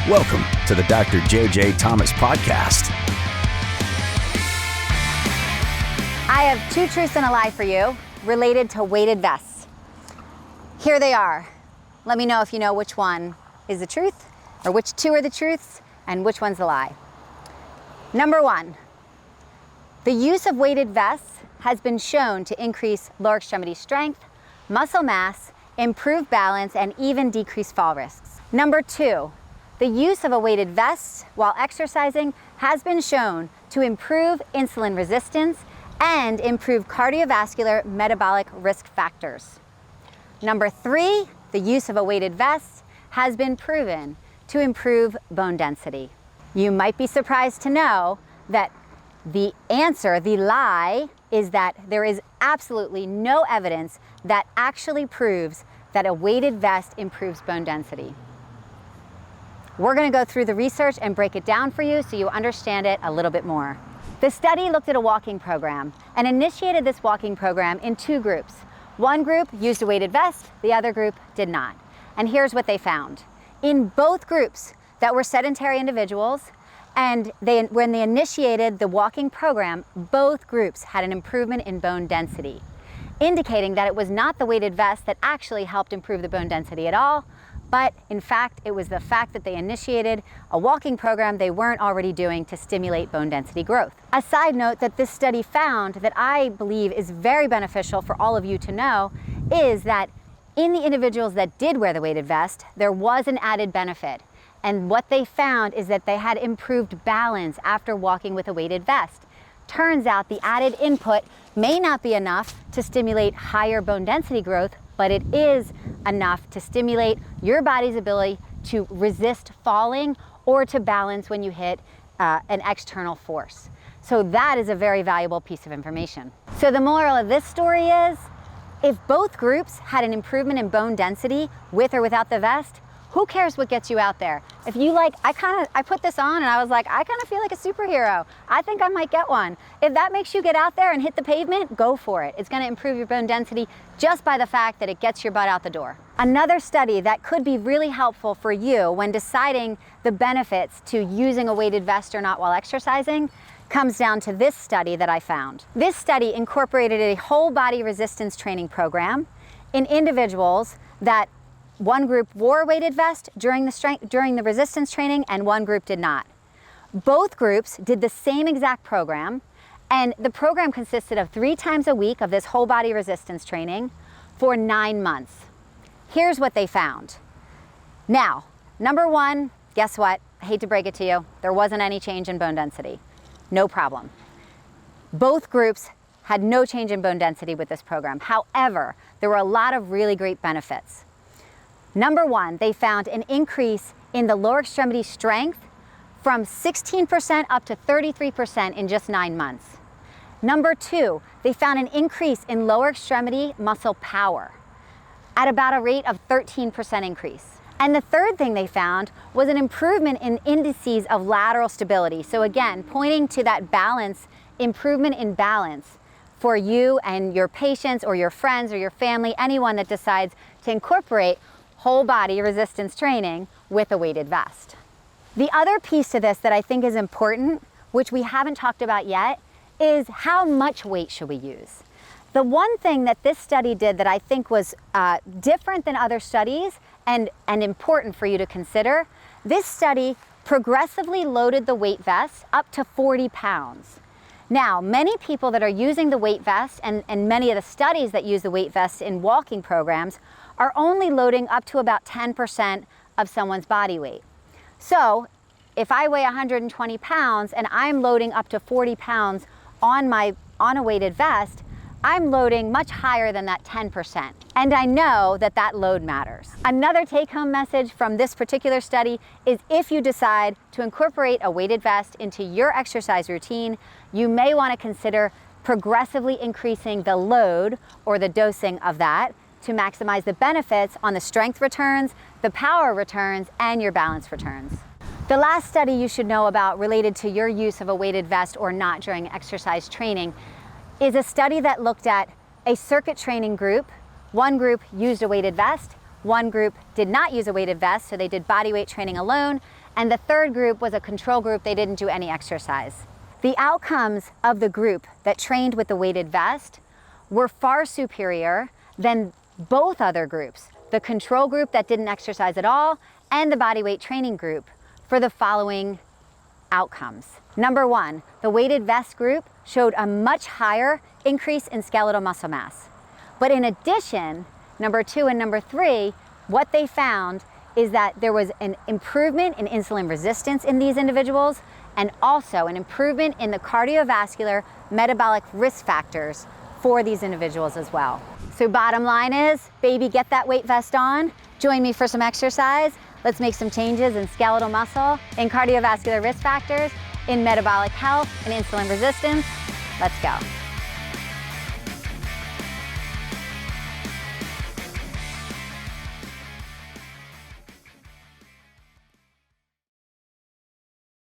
Welcome to the Dr. J.J. Thomas Podcast. I have two truths and a lie for you related to weighted vests. Here they are. Let me know if you know which one is the truth, or which two are the truths, and which one's the lie. Number one, the use of weighted vests has been shown to increase lower extremity strength, muscle mass, improve balance, and even decrease fall risks. Number two, the use of a weighted vest while exercising has been shown to improve insulin resistance and improve cardiovascular metabolic risk factors. Number three, the use of a weighted vest has been proven to improve bone density. You might be surprised to know that the answer, the lie, is that there is absolutely no evidence that actually proves that a weighted vest improves bone density. We're going to go through the research and break it down for you so you understand it a little bit more. The study looked at a walking program and initiated this walking program in two groups. One group used a weighted vest, the other group did not. And here's what they found. In both groups that were sedentary individuals, and when they initiated the walking program, both groups had an improvement in bone density, indicating that it was not the weighted vest that actually helped improve the bone density at all, but in fact, it was the fact that they initiated a walking program they weren't already doing to stimulate bone density growth. A side note that this study found that I believe is very beneficial for all of you to know is that in the individuals that did wear the weighted vest, there was an added benefit. And what they found is that they had improved balance after walking with a weighted vest. Turns out the added input may not be enough to stimulate higher bone density growth, but it is enough to stimulate your body's ability to resist falling or to balance when you hit an external force. So that is a very valuable piece of information. So the moral of this story is, if both groups had an improvement in bone density with or without the vest, who cares what gets you out there? If you like, I put this on and I was like, I kind of feel like a superhero. I think I might get one. If that makes you get out there and hit the pavement, go for it. It's gonna improve your bone density just by the fact that it gets your butt out the door. Another study that could be really helpful for you when deciding the benefits to using a weighted vest or not while exercising comes down to this study that I found. This study incorporated a whole body resistance training program in individuals that one group wore a weighted vest during the resistance training and one group did not. Both groups did the same exact program, and the program consisted of 3 times a week of this whole body resistance training for 9 months. Here's what they found. Now, number one, guess what? I hate to break it to you, there wasn't any change in bone density. No problem. Both groups had no change in bone density with this program. However, there were a lot of really great benefits. Number one, they found an increase in the lower extremity strength from 16% up to 33% in just 9 months. Number two, they found an increase in lower extremity muscle power at about a rate of 13% increase. And the third thing they found was an improvement in indices of lateral stability. So again, pointing to that balance, improvement in balance for you and your patients or your friends or your family, anyone that decides to incorporate whole body resistance training with a weighted vest. The other piece to this that I think is important, which we haven't talked about yet, is how much weight should we use? The one thing that this study did that I think was different than other studies and important for you to consider, this study progressively loaded the weight vest up to 40 pounds. Now, many people that are using the weight vest and many of the studies that use the weight vest in walking programs are only loading up to about 10% of someone's body weight. So if I weigh 120 pounds and I'm loading up to 40 pounds on a weighted vest, I'm loading much higher than that 10%. And I know that that load matters. Another take-home message from this particular study is if you decide to incorporate a weighted vest into your exercise routine, you may want to consider progressively increasing the load or the dosing of that to maximize the benefits on the strength returns, the power returns, and your balance returns. The last study you should know about related to your use of a weighted vest or not during exercise training is a study that looked at a circuit training group. One group used a weighted vest, One group did not use a weighted vest, so they did body weight training alone. And the third group was a control group. They didn't do any exercise. The outcomes of the group that trained with the weighted vest were far superior than both other groups, the control group that didn't exercise at all and the body weight training group, for the following outcomes. Number one, the weighted vest group showed a much higher increase in skeletal muscle mass. But in addition, number two and number three, what they found is that there was an improvement in insulin resistance in these individuals, and also an improvement in the cardiovascular metabolic risk factors for these individuals as well. So bottom line is, baby, get that weight vest on, join me for some exercise. Let's make some changes in skeletal muscle, in cardiovascular risk factors, in metabolic health, and insulin resistance. Let's go.